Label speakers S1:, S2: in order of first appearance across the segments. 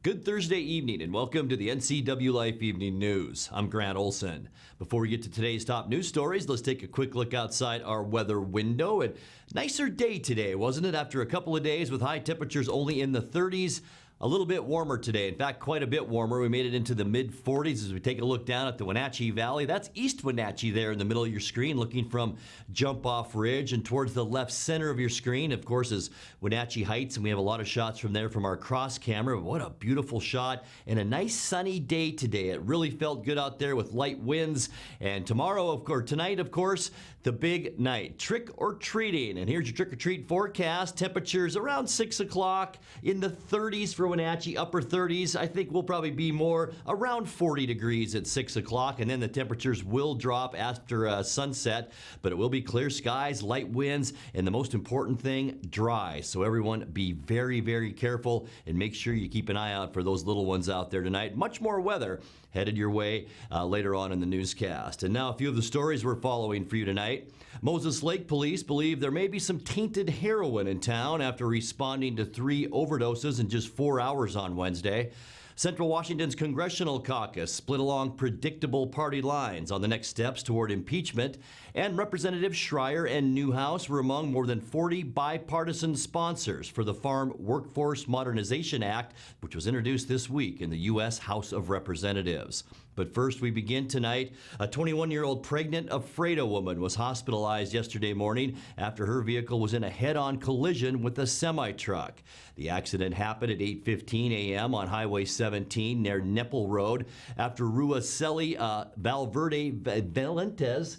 S1: Good Thursday evening and welcome to the NCWLIFE Evening News. I'm Grant Olson. Before we get to today's top news stories, let's take a quick look outside our weather window. And nicer day today, wasn't it? After a couple of days with high temperatures only in the 30s. A little bit warmer today. In fact, quite a bit warmer. We made it into the mid-40s as we take a look down at the Wenatchee Valley. That's East Wenatchee there in the middle of your screen, looking from Jump-Off Ridge, and towards the left center of your screen, of course, is Wenatchee Heights, and we have a lot of shots from there from our cross camera. What a beautiful shot and a nice sunny day today. It really felt good out there with light winds. And tomorrow, tonight, of course, the big night, trick or treating. And here's your trick or treat forecast. Temperatures around 6 o'clock in the 30s for Wenatchee, upper 30s. I think we'll probably be more around 40 degrees at 6 o'clock, and then the temperatures will drop after sunset, but it will be clear skies, light winds, and the most important thing, dry. So everyone be very, very careful and make sure you keep an eye out for those little ones out there tonight. Much more weather headed your way later on in the newscast. And now a few of the stories we're following for you tonight. Moses Lake police believe there may be some tainted heroin in town after responding to 3 overdoses in just 4 hours on Wednesday. Central Washington's congressional caucus split along predictable party lines on the next steps toward impeachment, and Representatives Schreier and Newhouse were among more than 40 bipartisan sponsors for the Farm Workforce Modernization Act, which was introduced this week in the U.S. House of Representatives. But first, we begin tonight. A 21-year-old pregnant Ephrata woman was hospitalized yesterday morning after her vehicle was in a head-on collision with a semi-truck. The accident happened at 8:15 a.m. on Highway 17 near Nepple Road after Ruaceli Valverde Valentes.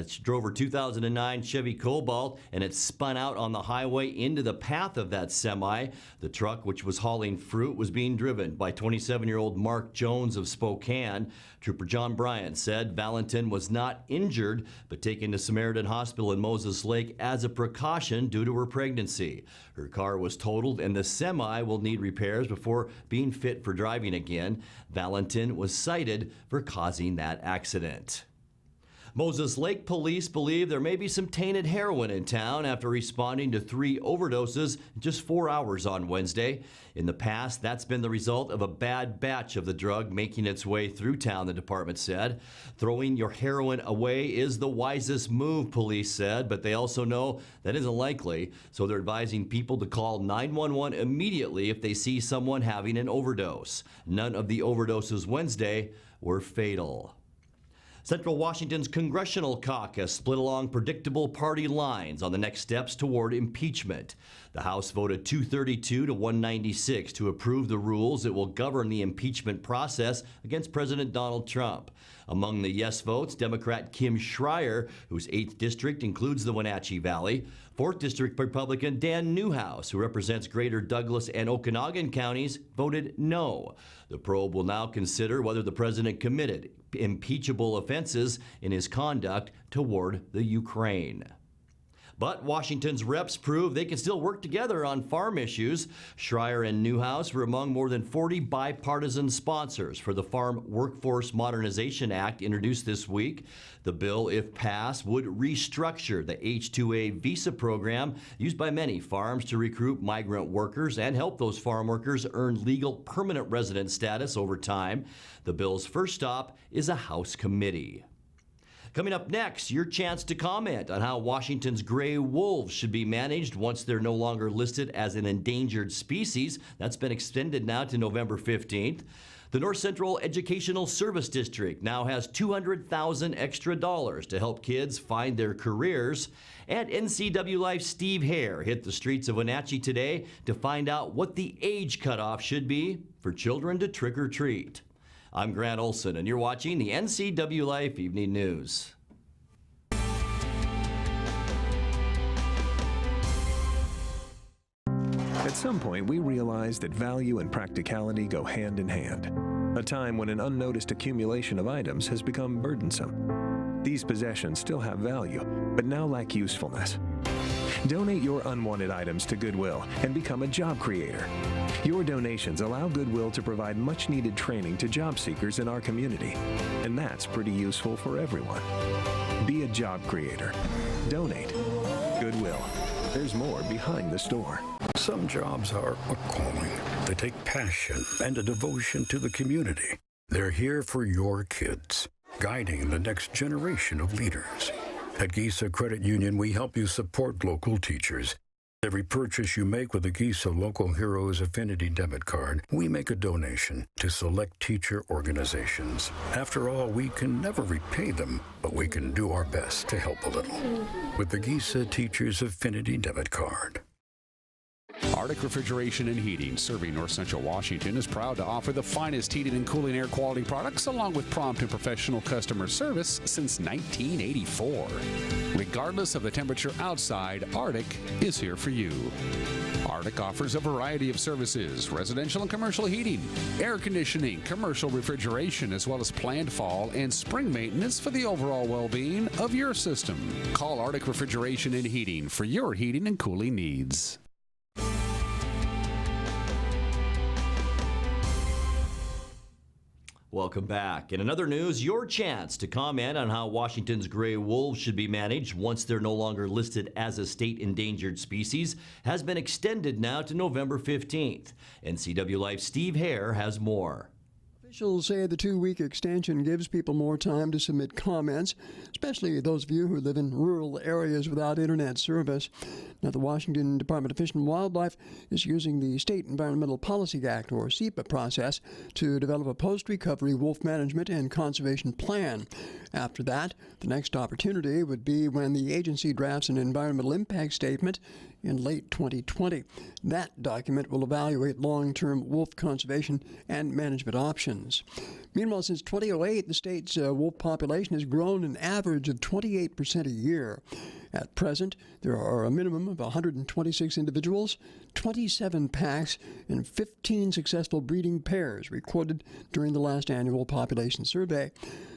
S1: She drove her 2009 Chevy Cobalt, and it spun out on the highway into the path of that semi. The truck, which was hauling fruit, was being driven by 27-year-old Mark Jones of Spokane. Trooper John Bryant said Valentin was not injured, but taken to Samaritan Hospital in Moses Lake as a precaution due to her pregnancy. Her car was totaled, and the semi will need repairs before being fit for driving again. Valentin was cited for causing that accident. Moses Lake police believe there may be some tainted heroin in town after responding to 3 overdoses in just 4 hours on Wednesday. In the past, that's been the result of a bad batch of the drug making its way through town, the department said. Throwing your heroin away is the wisest move, police said, but they also know that isn't likely, so they're advising people to call 911 immediately if they see someone having an overdose. None of the overdoses Wednesday were fatal. Central Washington's congressional caucus split along predictable party lines on the next steps toward impeachment. The House voted 232 to 196 to approve the rules that will govern the impeachment process against President Donald Trump. Among the yes votes, Democrat Kim Schreier, whose 8th district includes the Wenatchee Valley, 4th District Republican Dan Newhouse, who represents Greater Douglas and Okanagan counties, voted no. The probe will now consider whether the president committed impeachable offenses in his conduct toward the Ukraine. But Washington's reps prove they can still work together on farm issues. Schreier and Newhouse were among more than 40 bipartisan sponsors for the Farm Workforce Modernization Act introduced this week. The bill, if passed, would restructure the H-2A visa program used by many farms to recruit migrant workers and help those farm workers earn legal permanent resident status over time. The bill's first stop is a House committee. Coming up next, your chance to comment on how Washington's gray wolves should be managed once they're no longer listed as an endangered species. That's been extended now to November 15th. The North Central Educational Service District now has $200,000 extra to help kids find their careers. And NCWLIFE Steve Hare hit the streets of Wenatchee today to find out what the age cutoff should be for children to trick or treat. I'm Grant Olson, and you're watching the NCWLIFE Evening News.
S2: At some point, we realized that value and practicality go hand in hand. A time when an unnoticed accumulation of items has become burdensome. These possessions still have value, but now lack usefulness. Donate your unwanted items to Goodwill and become a job creator. Your donations allow Goodwill to provide much-needed training to job seekers in our community, and that's pretty useful for everyone. Be a job creator. Donate. Goodwill. There's more behind the store.
S3: Some jobs are a calling. They take passion and a devotion to the community. They're here for your kids, guiding the next generation of leaders. At GISA Credit Union, we help you support local teachers. Every purchase you make with a GISA Local Heroes Affinity debit card, we make a donation to select teacher organizations. After all, we can never repay them, but we can do our best to help a little with the GISA Teachers Affinity debit card.
S4: Arctic Refrigeration and Heating, serving North Central Washington, is proud to offer the finest heating and cooling air quality products along with prompt and professional customer service since 1984. Regardless of the temperature outside, Arctic is here for you. Arctic offers a variety of services: residential and commercial heating, air conditioning, commercial refrigeration, as well as planned fall and spring maintenance for the overall well-being of your system. Call Arctic Refrigeration and Heating for your heating and cooling needs.
S1: Welcome back. In another news, your chance to comment on how Washington's gray wolves should be managed once they're no longer listed as a state endangered species has been extended now to November 15th. NCWLIFE Steve Hare has more.
S5: Officials say the 2-week extension gives people more time to submit comments, especially those of you who live in rural areas without internet service. Now, the Washington Department of Fish and Wildlife is using the State Environmental Policy Act, or SEPA, process to develop a post-recovery wolf management and conservation plan. After that, the next opportunity would be when the agency drafts an environmental impact statement in late 2020. That document will evaluate long-term wolf conservation and management options. Meanwhile, since 2008, the state's wolf population has grown an average of 28% a year. At present, there are a minimum of 126 individuals, 27 packs, and 15 successful breeding pairs recorded during the last annual population survey.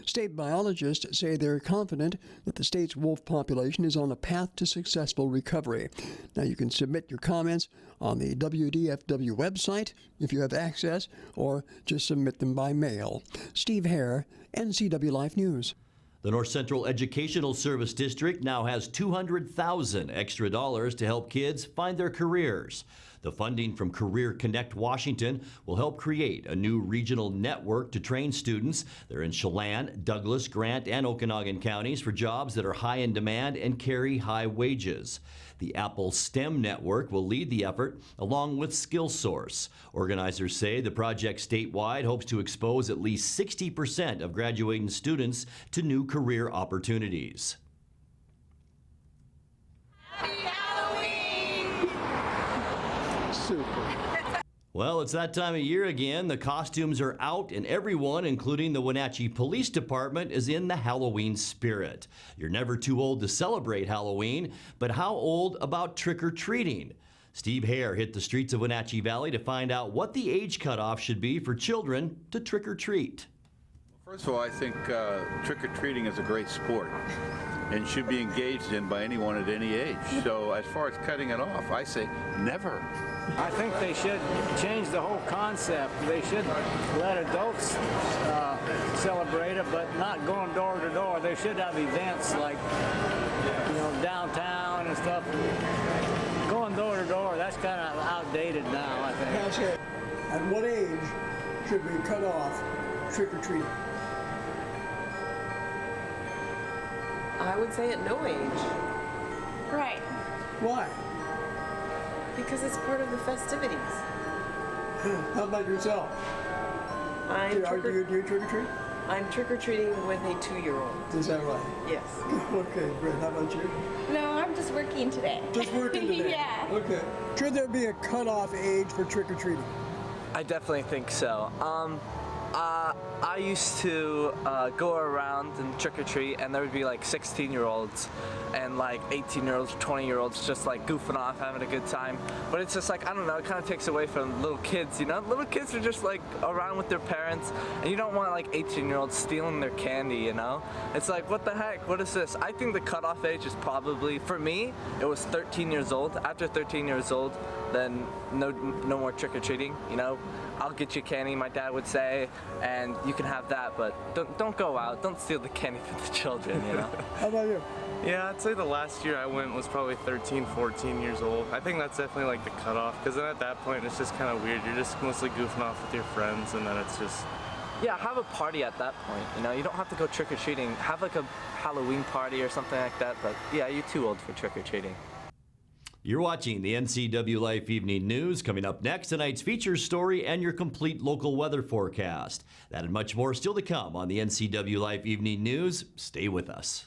S5: State biologists say they're confident that the state's wolf population is on a path to successful recovery. Now, you can submit your comments on the WDFW website if you have access, or just submit them by mail. Steve Hare, NCWLIFE News.
S1: The North Central Educational Service District now has $200,000 extra dollars to help kids find their careers. The funding from Career Connect Washington will help create a new regional network to train students. They're in Chelan, Douglas, Grant, and Okanagan counties for jobs that are high in demand and carry high wages. The Apple STEM network will lead the effort along with SkillSource. Organizers say the project statewide hopes to expose at least 60% of graduating students to new career opportunities. Well, it's that time of year again. The costumes are out and everyone, including the Wenatchee Police Department, is in the Halloween spirit. You're never too old to celebrate Halloween, but how old about trick-or-treating? Steve Hare hit the streets of Wenatchee Valley to find out what the age cutoff should be for children to trick-or-treat.
S6: First of all, I think trick-or-treating is a great sport and should be engaged in by anyone at any age. So as far as cutting it off, I say never.
S7: I think they should change the whole concept. They should let adults celebrate it, but not going door to door. They should have events like, downtown and stuff. Going door to door, that's kind of outdated now, I think.
S5: At what age should we cut off trick-or-treating?
S8: I would say at no age.
S9: Right.
S5: Why?
S8: Because it's part of the festivities.
S5: How about yourself? Do you trick-or-treat?
S8: I'm trick-or-treating with a 2-year-old.
S5: Is that right?
S8: Yes.
S5: Okay, great. How about you?
S9: No, I'm just working today.
S5: Just working today?
S9: Yeah.
S5: Okay. Should there be a cutoff age for trick-or-treating?
S10: I definitely think so. I used to go around and trick-or-treat, and there would be like 16-year-olds and like 18-year-olds, 20-year-olds just like goofing off, having a good time. But it's just like, I don't know, it kind of takes away from little kids, Little kids are just like around with their parents, and you don't want like 18-year-olds stealing their candy, It's like, what the heck? What is this? I think the cutoff age is probably, for me, it was 13 years old. After 13 years old, then no more trick-or-treating, I'll get you candy, my dad would say. and you can have that, but don't go out. Don't steal the candy from the children, you know?
S5: How about you?
S11: Yeah, I'd say the last year I went was probably 13, 14 years old. I think that's definitely like the cutoff, because then at that point it's just kind of weird. You're just mostly goofing off with your friends, and then it's just...
S10: Yeah, have a party at that point, you know? You don't have to go trick-or-treating. Have like a Halloween party or something like that, but yeah, you're too old for trick-or-treating.
S1: You're watching the NCWLIFE Evening News. Coming up next, tonight's feature story and your complete local weather forecast. That and much more still to come on the NCWLIFE Evening News. Stay with us.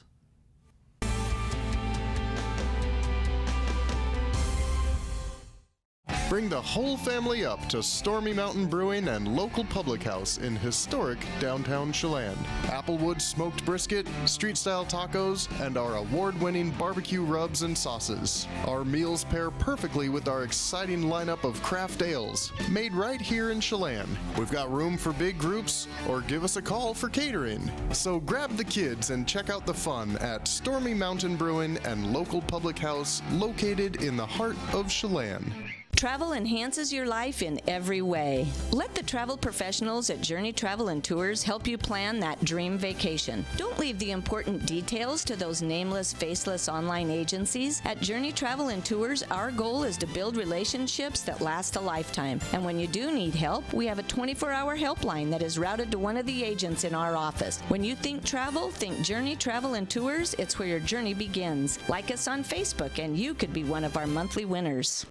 S12: Bring the whole family up to Stormy Mountain Brewing and local public house in historic downtown Chelan. Applewood smoked brisket, street-style tacos, and our award-winning barbecue rubs and sauces. Our meals pair perfectly with our exciting lineup of craft ales, made right here in Chelan. We've got room for big groups, or give us a call for catering. So grab the kids and check out the fun at Stormy Mountain Brewing and local public house located in the heart of Chelan.
S13: Travel enhances your life in every way. Let the travel professionals at Journey Travel and Tours help you plan that dream vacation. Don't leave the important details to those nameless, faceless online agencies. At Journey Travel and Tours, our goal is to build relationships that last a lifetime. And when you do need help, we have a 24-hour helpline that is routed to one of the agents in our office. When you think travel, think Journey Travel and Tours. It's where your journey begins. Like us on Facebook, and you could be one of our monthly winners.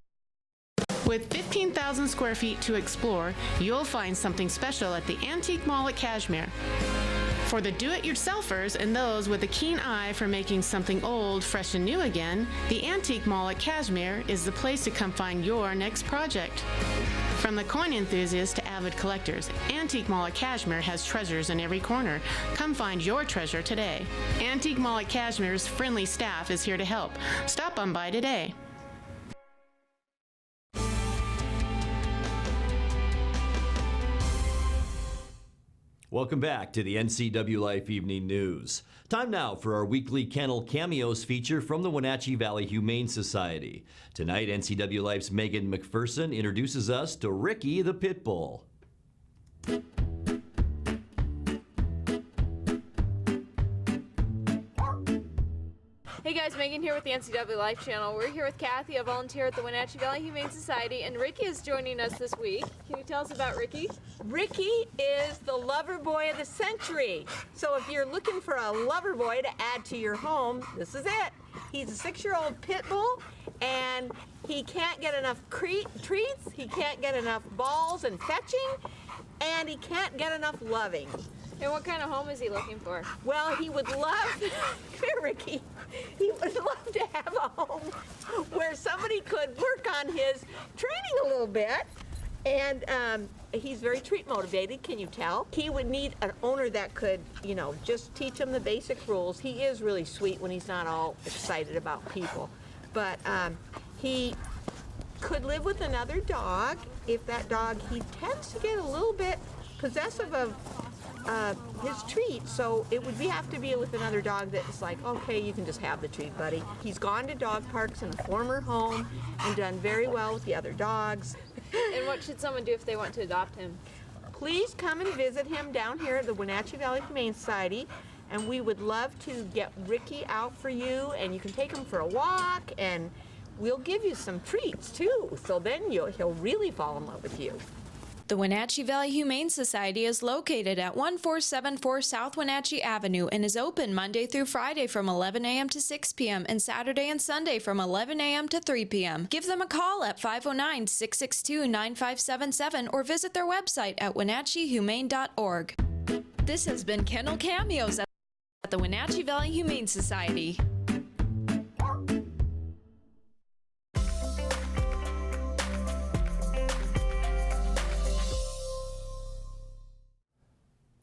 S14: With 15,000 square feet to explore, you'll find something special at the Antique Mall at Cashmere. For the do-it-yourselfers and those with a keen eye for making something old fresh and new again, the Antique Mall at Cashmere is the place to come find your next project. From the coin enthusiasts to avid collectors, Antique Mall at Cashmere has treasures in every corner. Come find your treasure today. Antique Mall at Cashmere's friendly staff is here to help. Stop on by today.
S1: Welcome back to the NCWLIFE Evening News. Time now for our weekly Kennel Cameos feature from the Wenatchee Valley Humane Society. Tonight, NCWLIFE's Megan McPherson introduces us to Ricky the Pit Bull.
S15: Hey guys, Megan here with the NCWLIFE channel. We're here with Kathy, a volunteer at the Wenatchee Valley Humane Society, and Ricky is joining us this week. Can you tell us about Ricky?
S16: Ricky is the lover boy of the century. So if you're looking for a lover boy to add to your home, this is it. He's a 6-year-old pit bull, and he can't get enough treats, he can't get enough balls and fetching, and he can't get enough loving.
S15: And what kind of home is he looking for?
S16: Well, he would love, come here, Ricky, he would love to have a home where somebody could work on his training a little bit. And he's very treat motivated, can you tell? He would need an owner that could, you know, just teach him the basic rules. He is really sweet when he's not all excited about people. But he could live with another dog. If that dog, he tends to get a little bit possessive of his treat, so it would have to be with another dog that's like, okay, you can just have the treat, buddy. He's gone to dog parks in a former home and done very well with the other dogs.
S15: And what should someone do if they want to adopt him?
S16: Please come and visit him down here at the Wenatchee Valley Humane Society, and we would love to get Ricky out for you, and you can take him for a walk, and we'll give you some treats too, so then he'll really fall in love with you.
S17: The Wenatchee Valley Humane Society is located at 1474 South Wenatchee Avenue and is open Monday through Friday from 11 a.m. to 6 p.m. and Saturday and Sunday from 11 a.m. to 3 p.m. Give them a call at 509-662-9577 or visit their website at wenatcheehumane.org. This has been Kennel Cameos at the Wenatchee Valley Humane Society.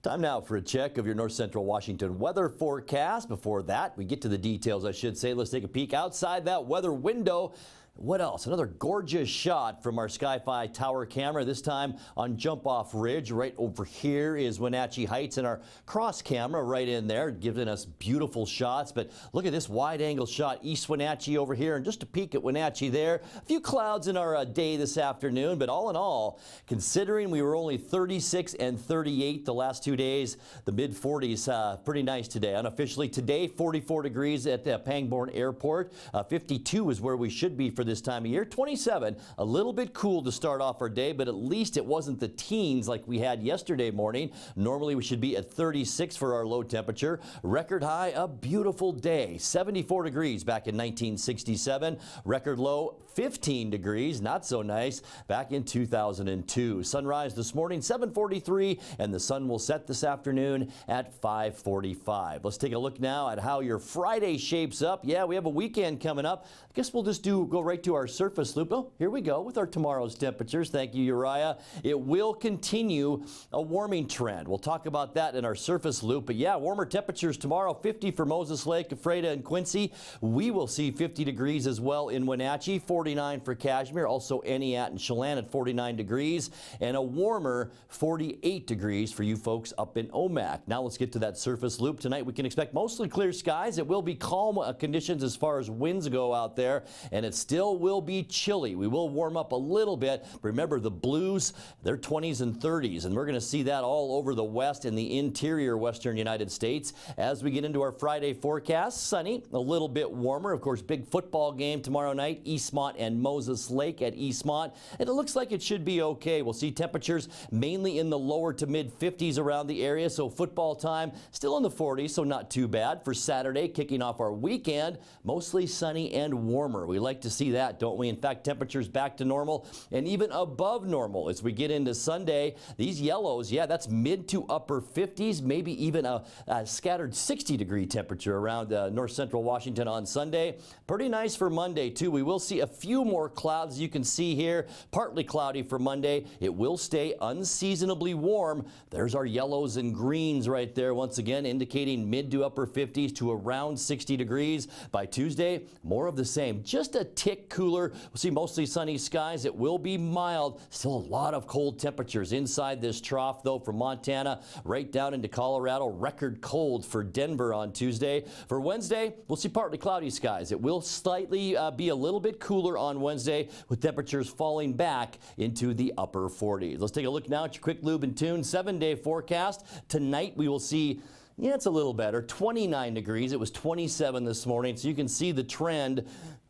S1: Time now for a check of your North Central Washington weather forecast. Before that, we get to the details, I should say. Let's take a peek outside that weather window. What else? Another gorgeous shot from our Sky-Fi tower camera, this time on Jump-Off Ridge. Right over here is Wenatchee Heights, and our cross camera right in there giving us beautiful shots. But look at this wide-angle shot, East Wenatchee over here, and just a peek at Wenatchee there. A few clouds in our day this afternoon, but all in all, considering we were only 36 and 38 the last 2 days, the mid-40s, pretty nice today. Unofficially today, 44 degrees at Pangbourne Airport. 52 is where we should be for this time of year. 27, a little bit cool to start off our day, but at least it wasn't the teens like we had yesterday morning. Normally we should be at 36 for our low temperature. Record high, a beautiful day. 74 degrees back in 1967. Record low, 15 degrees, not so nice, back in 2002. Sunrise this morning, 7:43, and the sun will set this afternoon at 5:45. Let's take a look now at how your Friday shapes up. Yeah, we have a weekend coming up. I guess we'll just go right to our surface loop. Oh, here we go with our tomorrow's temperatures. Thank you, Uriah. It will continue a warming trend. We'll talk about that in our surface loop. But yeah, warmer temperatures tomorrow, 50 for Moses Lake, Ephrata, and Quincy. We will see 50 degrees as well in Wenatchee, 49 for Cashmere, also Eniat and Chelan at 49 degrees, and a warmer 48 degrees for you folks up in Omak. Now let's get to that surface loop. Tonight we can expect mostly clear skies. It will be calm conditions as far as winds go out there, and it still will be chilly. We will warm up a little bit. Remember, the blues, they're 20s and 30s, and we're going to see that all over the west and the interior western United States. As we get into our Friday forecast, sunny, a little bit warmer. Of course, big football game tomorrow night, Eastmont and Moses Lake at Eastmont, and it looks like it should be okay. We'll see temperatures mainly in the lower to mid 50s around the area, so football time still in the 40s, so not too bad. For Saturday, kicking off our weekend, mostly sunny and warmer. We like to see that, don't we? In fact, temperatures back to normal and even above normal as we get into Sunday. These yellows, yeah, that's mid to upper 50s, maybe even a scattered 60-degree temperature around north central Washington on Sunday. Pretty nice for Monday, too. We will see a few more clouds, you can see here. Partly cloudy for Monday. It will stay unseasonably warm. There's our yellows and greens right there, once again indicating mid to upper 50s to around 60 degrees. By Tuesday, more of the same, just a tick cooler. We'll see mostly sunny skies. It will be mild. Still a lot of cold temperatures inside this trough, though, from Montana right down into Colorado. Record cold for Denver on Tuesday. For Wednesday, we'll see partly cloudy skies. It will slightly be a little bit cooler on Wednesday, with temperatures falling back into the upper 40s. Let's take a look now at your quick lube and tune 7-day forecast. Tonight we will see, yeah, it's a little better, 29 degrees. It was 27 this morning, so you can see the trend.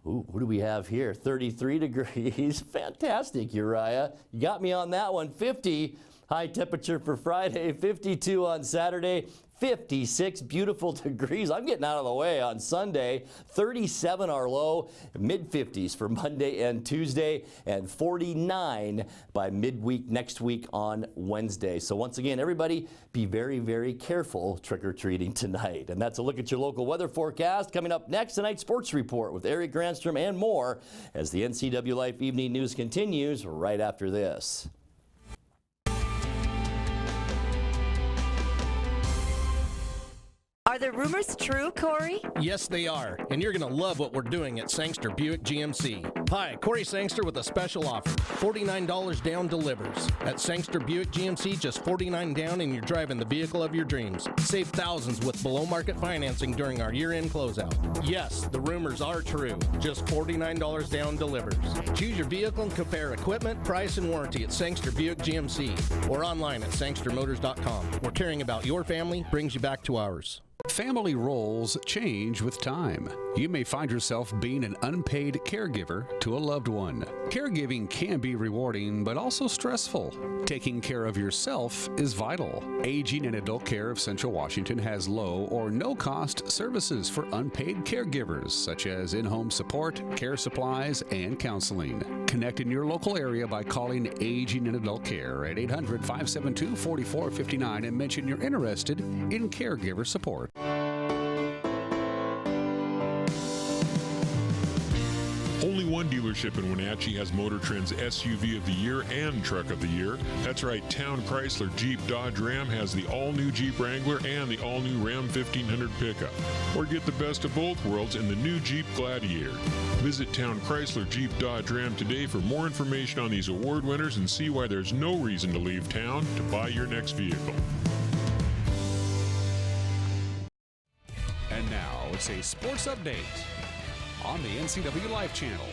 S1: Ooh, what do we have here? 33 degrees. Fantastic, Uriah. You got me on that one. 50 high temperature for Friday, 52 on Saturday. 56 beautiful degrees. I'm getting out of the way on Sunday. 37 our low, mid-50s for Monday and Tuesday, and 49 by midweek next week on Wednesday. So once again, everybody be very, very careful trick-or-treating tonight. And that's a look at your local weather forecast. Coming up next, tonight's sports report with Eric Granstrom and more as the NCWLIFE Evening News continues right after this.
S18: Are the rumors true, Corey?
S19: Yes, they are, and you're going to love what we're doing at Sangster Buick GMC. Hi, Corey Sangster with a special offer. $49 down delivers. At Sangster Buick GMC, just $49 down and you're driving the vehicle of your dreams. Save thousands with below-market financing during our year-end closeout. Yes, the rumors are true. Just $49 down delivers. Choose your vehicle and compare equipment, price, and warranty at Sangster Buick GMC or online at sangstermotors.com. Where caring about your family brings you back to ours.
S4: Family roles change with time. You may find yourself being an unpaid caregiver to a loved one. Caregiving can be rewarding, but also stressful. Taking care of yourself is vital. Aging and Adult Care of Central Washington has low or no cost services for unpaid caregivers, such as in-home support, care supplies, and counseling. Connect in your local area by calling Aging and Adult Care at 800-572-4459 and mention you're interested in caregiver support.
S20: Only one dealer dealership in Wenatchee has Motor Trend's SUV of the Year and Truck of the Year. That's right, Town Chrysler Jeep Dodge Ram has the all-new Jeep Wrangler and the all-new Ram 1500 pickup. Or get the best of both worlds in the new Jeep Gladiator. Visit Town Chrysler Jeep Dodge Ram today for more information on these award winners and see why there's no reason to leave town to buy your next vehicle.
S4: And now it's a sports update on the NCWLIFE channel.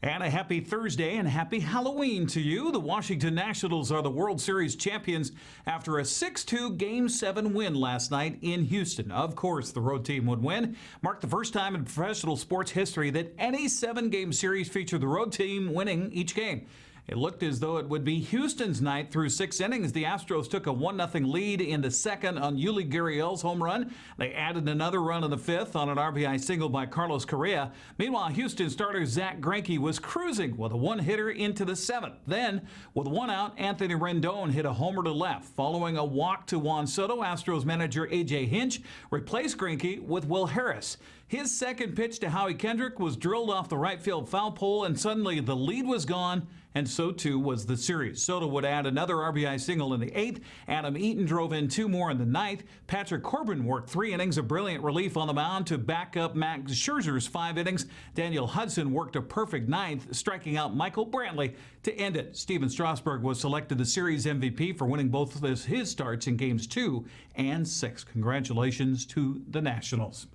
S21: And a happy Thursday and happy Halloween to you. The Washington Nationals are the World Series champions after a 6-2 Game 7 win last night in Houston. Of course, the road team would win. Marked the first time in professional sports history that any 7-game series featured the road team winning each game. It looked as though it would be Houston's night through 6 innings. The Astros took a 1-0 lead in the second on Yuli Gurriel's home run. They added another run in the fifth on an RBI single by Carlos Correa. Meanwhile, Houston starter Zach Greinke was cruising with a one-hitter into the seventh. Then, with one out, Anthony Rendon hit a homer to left. Following a walk to Juan Soto, Astros manager A.J. Hinch replaced Greinke with Will Harris. His second pitch to Howie Kendrick was drilled off the right field foul pole, and suddenly the lead was gone, and so too was the series. Soto would add another RBI single in the eighth. Adam Eaton drove in 2 more in the ninth. Patrick Corbin worked 3 innings of brilliant relief on the mound to back up Max Scherzer's 5 innings. Daniel Hudson worked a perfect ninth, striking out Michael Brantley to end it. Steven Strasburg was selected the series MVP for winning both of his starts in games 2 and 6. Congratulations to the Nationals.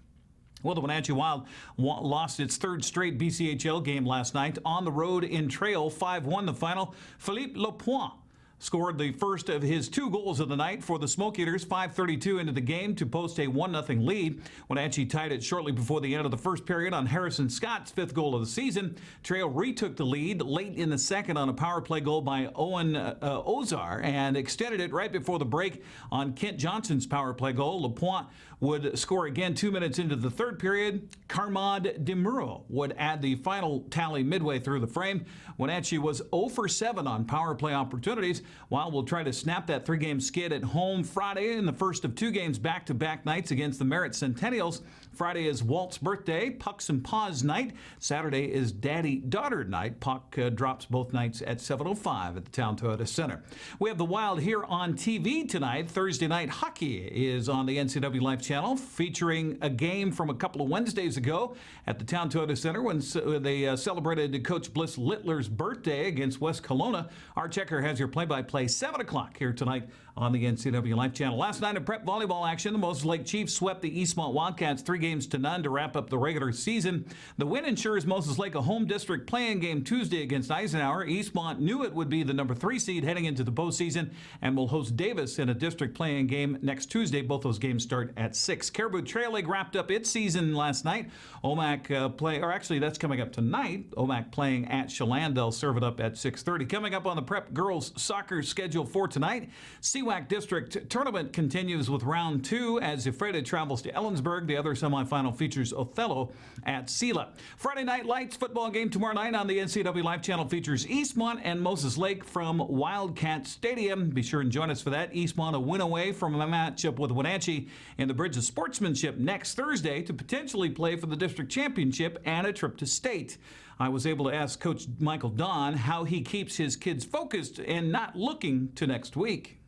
S21: Well, the Wenatchee Wild lost its 3rd straight BCHL game last night on the road in Trail. 5-1 the final. Philippe Lapointe scored the first of his 2 goals of the night for the Smoke Eaters. 5:32 into the game to post a 1-0 lead. Wenatchee tied it shortly before the end of the first period on Harrison Scott's 5th goal of the season. Trail retook the lead late in the second on a power play goal by Owen Ozar and extended it right before the break on Kent Johnson's power play goal. Lapointe would score again 2 minutes into the third period. Carmad DeMuro would add the final tally midway through the frame. Wenatchee was 0 for 7 on power play opportunities. Wild will try to snap that 3-game skid at home Friday in the first of 2 games back-to-back nights against the Merritt Centennials. Friday is Walt's birthday, Pucks and Paws night. Saturday is Daddy-Daughter night. Puck drops both nights at 7:05 at the Town Toyota Center. We have the Wild here on TV tonight. Thursday night hockey is on the NCWLIFE channel, featuring a game from a couple of Wednesdays ago at the Town Toyota Center when they celebrated Coach Bliss Littler's birthday against West Kelowna. Our checker has your play-by-play 7 o'clock here tonight on the NCWLIFE channel. Last night in prep volleyball action, the Moses Lake Chiefs swept the Eastmont Wildcats 3-0 to wrap up the regular season. The win ensures Moses Lake a home district play-in game Tuesday against Eisenhower. Eastmont knew it would be the number 3 seed heading into the postseason and will host Davis in a district play-in game next Tuesday. Both those games start at 6. Caribou Trail League wrapped up its season last night. That's coming up tonight. Omak playing at Chelan. They'll serve it up at 6:30. Coming up on the prep girls soccer schedule for tonight, CWAC District Tournament continues with round 2 as Ephrata travels to Ellensburg. The other semifinal features Othello at Sela. Friday Night Lights football game tomorrow night on the NCWLIFE channel features Eastmont and Moses Lake from Wildcat Stadium. Be sure and join us for that. Eastmont a win away from a matchup with Wenatchee in the Bridge of Sportsmanship next Thursday to potentially play for the district championship and a trip to state. I was able to ask Coach Michael Don how he keeps his kids focused and not looking to next week.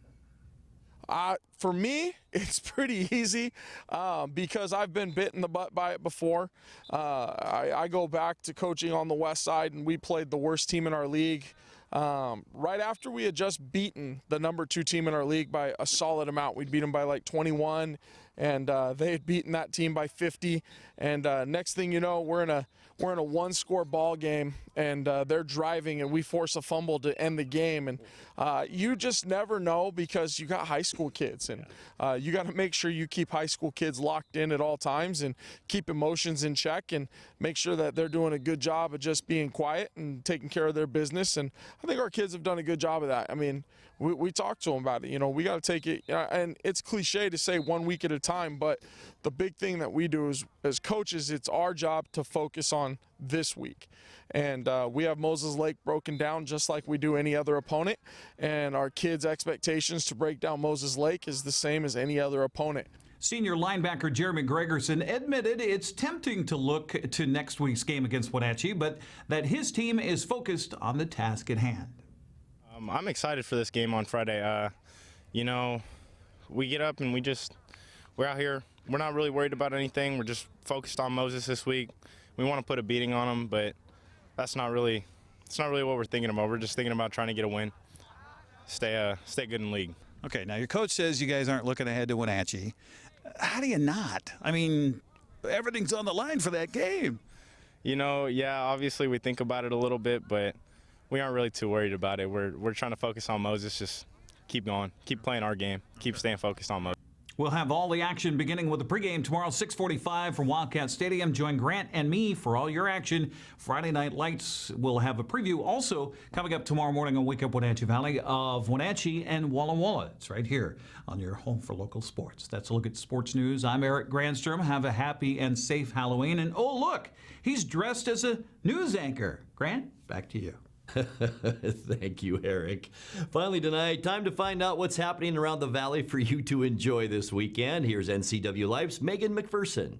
S22: For me, it's pretty easy because I've been bit in the butt by it before. I go back to coaching on the west side, and we played the worst team in our league. Right after we had just beaten the number 2 team in our league by a solid amount. We'd beat them by like 21, and they had beaten that team by 50. And next thing you know, we're in a 1-score ball game, and they're driving, and we force a fumble to end the game. And you just never know because you got high school kids, and you got to make sure you keep high school kids locked in at all times and keep emotions in check and make sure that they're doing a good job of just being quiet and taking care of their business. And I think our kids have done a good job of that. I mean, we talked to them about it. You know, we got to take it, and it's cliche to say 1 week at a time, but the big thing that we do is, as coaches, it's our job to focus on this week. And we have Moses Lake broken down just like we do any other opponent, and our kids' expectations to break down Moses Lake is the same as any other opponent.
S21: Senior linebacker Jeremy Gregerson admitted it's tempting to look to next week's game against Wenatchee, but that his team is focused on the task at hand.
S2: I'm excited for this game on Friday. We get up and we're out here. We're not really worried about anything. We're just focused on Moses this week. We want to put a beating on him, but it's not really what we're thinking about. We're just thinking about trying to get a win, stay good in league.
S3: Okay, now your coach says you guys aren't looking ahead to Wenatchee. How do you not? I mean, everything's on the line for that game.
S2: Obviously we think about it a little bit, but we aren't really too worried about it. We're trying to focus on Moses, just keep going, keep playing our game, keep staying focused on Moses.
S21: We'll have all the action beginning with the pregame tomorrow, 6:45 from Wildcat Stadium. Join Grant and me for all your action. Friday Night Lights will have a preview also coming up tomorrow morning on Wake Up Wenatchee Valley of Wenatchee and Walla Walla. It's right here on your home for local sports. That's a look at sports news. I'm Eric Granstrom. Have a happy and safe Halloween. And oh, look, he's dressed as a news anchor. Grant, back to you.
S1: Thank you, Eric. Finally tonight, time to find out what's happening around the valley for you to enjoy this weekend. Here's NCWLIFE's Megan McPherson.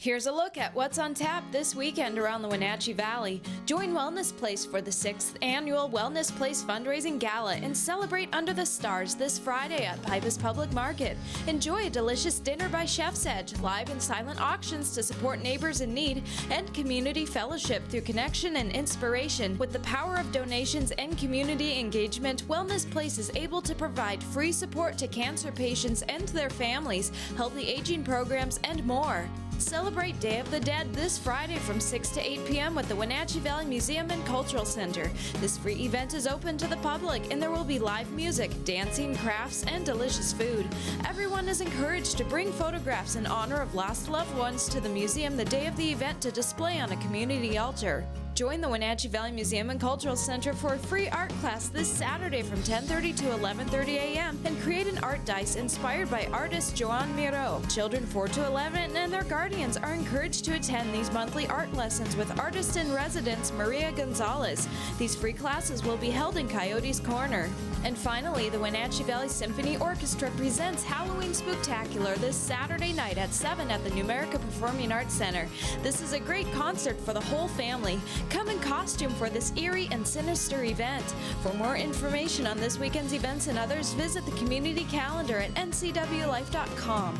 S17: Here's a look at what's on tap this weekend around the Wenatchee Valley. Join Wellness Place for the 6th Annual Wellness Place Fundraising Gala and celebrate under the stars this Friday at Pipus Public Market. Enjoy a delicious dinner by Chef's Edge, live and silent auctions to support neighbors in need, and community fellowship through connection and inspiration. With the power of donations and community engagement, Wellness Place is able to provide free support to cancer patients and their families, healthy aging programs, and more. Celebrate Day of the Dead this Friday from 6 to 8 p.m. with the Wenatchee Valley Museum and Cultural Center. This free event is open to the public, and there will be live music, dancing, crafts, and delicious food. Everyone is encouraged to bring photographs in honor of lost loved ones to the museum the day of the event to display on a community altar. Join the Wenatchee Valley Museum and Cultural Center for a free art class this Saturday from 10:30 to 11:30 a.m. and create an art dice inspired by artist Joan Miro. Children 4 to 11 and their guardians are encouraged to attend these monthly art lessons with artist-in-residence Maria Gonzalez. These free classes will be held in Coyote's Corner. And finally, the Wenatchee Valley Symphony Orchestra presents Halloween Spooktacular this Saturday night at 7 at the Numerica Performing Arts Center. This is a great concert for the whole family. Come in costume for this eerie and sinister event. For more information on this weekend's events and others, visit the community calendar at ncwlife.com.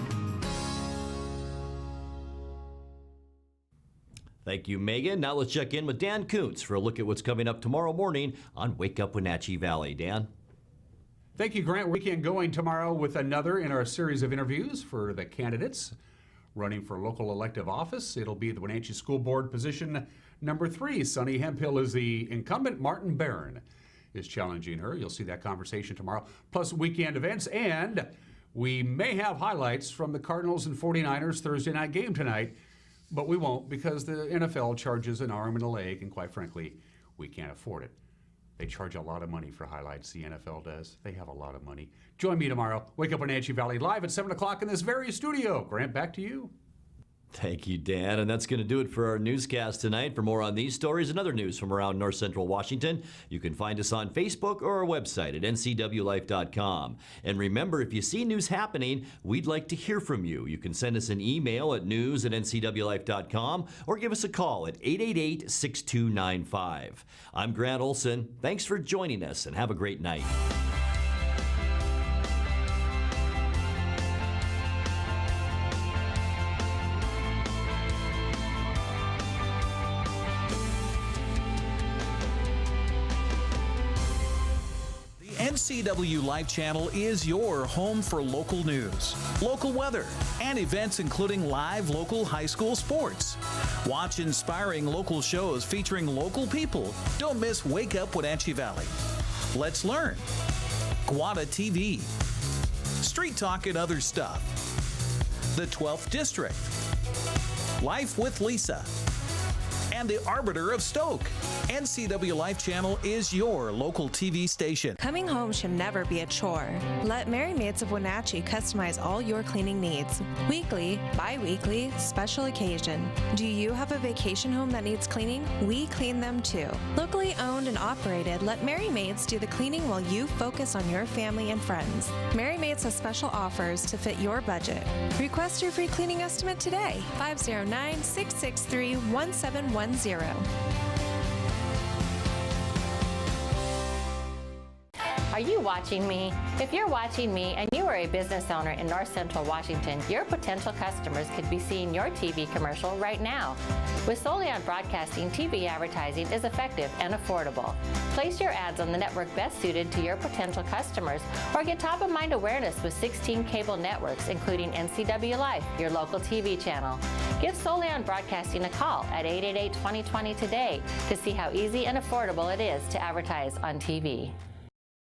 S1: Thank you, Megan. Now let's check in with Dan Kuntz for a look at what's coming up tomorrow morning on Wake Up Wenatchee Valley. Dan?
S23: Thank you, Grant. Weekend going tomorrow with another in our series of interviews for the candidates running for local elective office. It'll be the Wenatchee School Board position number 3. Sunny Hemphill is the incumbent. Martin Barron is challenging her. You'll see that conversation tomorrow, plus weekend events, and we may have highlights from the Cardinals and 49ers Thursday night game tonight, but we won't because the NFL charges an arm and a leg, and quite frankly, we can't afford it. They charge a lot of money for highlights, the NFL does. They have a lot of money. Join me tomorrow. Wake Up Wenatchee Valley live at 7 o'clock in this very studio. Grant, back to you.
S1: Thank you, Dan. And that's going to do it for our newscast tonight. For more on these stories and other news from around North Central Washington, you can find us on Facebook or our website at ncwlife.com. And remember, if you see news happening, we'd like to hear from you. You can send us an email at news@ncwlife.com or give us a call at 888-6295. I'm Grant Olson. Thanks for joining us and have a great night.
S21: NCW Life Channel is your home for local news, local weather, and events including live local high school sports. Watch inspiring local shows featuring local people. Don't miss Wake Up Wenatchee Valley. Let's learn. Guada TV. Street Talk and other stuff. The 12th District. Life with Lisa. And the Arbiter of Stoke.
S3: NCW Life Channel is your local TV station.
S6: Coming home should never be a chore. Let Merry Maids of Wenatchee customize all your cleaning needs. Weekly, bi-weekly, special occasion. Do you have a vacation home that needs cleaning? We clean them too. Locally owned and operated, let Merry Maids do the cleaning while you focus on your family and friends. Merry Maids has special offers to fit your budget. Request your free cleaning estimate today. 509-663-1710.
S7: Are you watching me? If you're watching me and you are a business owner in North Central Washington, your potential customers could be seeing your TV commercial right now. With Solion Broadcasting, TV advertising is effective and affordable. Place your ads on the network best suited to your potential customers, or get top-of-mind awareness with 16 cable networks, including NCWLIFE, your local TV channel. Give Solion Broadcasting a call at 888-2020 today to see how easy and affordable it is to advertise on TV.